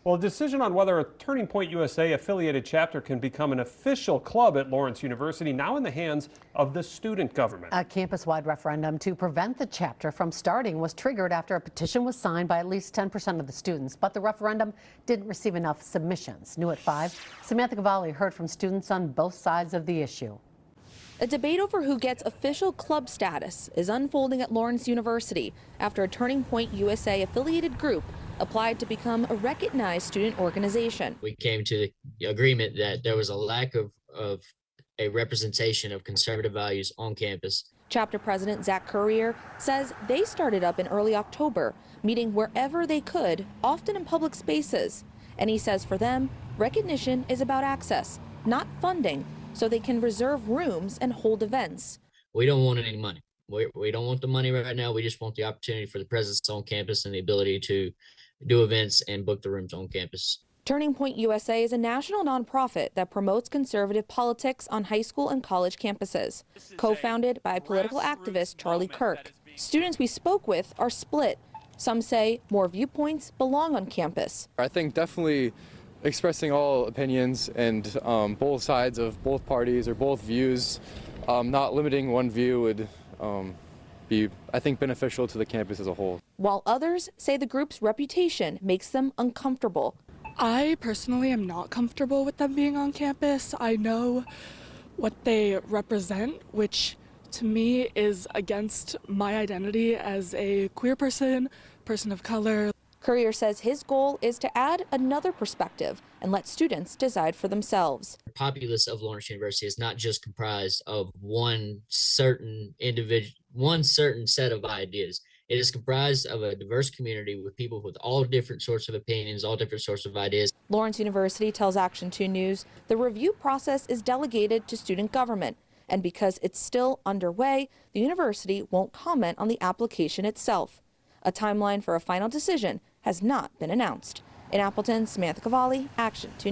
Well, a decision on whether a Turning Point USA affiliated chapter can become an official club at Lawrence University now in the hands of the student government. A campus-wide referendum to prevent the chapter from starting was triggered after a petition was signed by at least 10% of the students, but the referendum didn't receive enough submissions. New at 5, Samantha Cavalli heard from students on both sides of the issue. A debate over who gets official club status is unfolding at Lawrence University after a Turning Point USA affiliated group applied to become a recognized student organization. We came to the agreement that there was a lack of a representation of conservative values on campus. Chapter President Zach Currier says they started up in early October, meeting wherever they could, often in public spaces. And he says for them, recognition is about access, not funding, so they can reserve rooms and hold events. We don't want any money. We don't want the money right now. We just want the opportunity for the presence on campus and the ability to do events and book the rooms on campus. Turning Point USA is a national nonprofit that promotes conservative politics on high school and college campuses, co-founded by political activist Charlie Kirk. Students we spoke with are split. Some say more viewpoints belong on campus. I think definitely expressing all opinions and both sides of both parties or both views, not limiting one view would be, I think, beneficial to the campus as a whole. While others say the group's reputation makes them uncomfortable. I personally am not comfortable with them being on campus. I know what they represent, which to me is against my identity as a queer person of color. Currier says his goal is to add another perspective and let students decide for themselves. The populace of Lawrence University is not just comprised of one certain individual, one certain set of ideas. It is comprised of a diverse community with people with all different sorts of opinions, all different sorts of ideas. Lawrence University tells Action 2 News the review process is delegated to student government, and because it's still underway, the university won't comment on the application itself. A timeline for a final decision has not been announced. In Appleton, Samantha Cavalli, Action 2.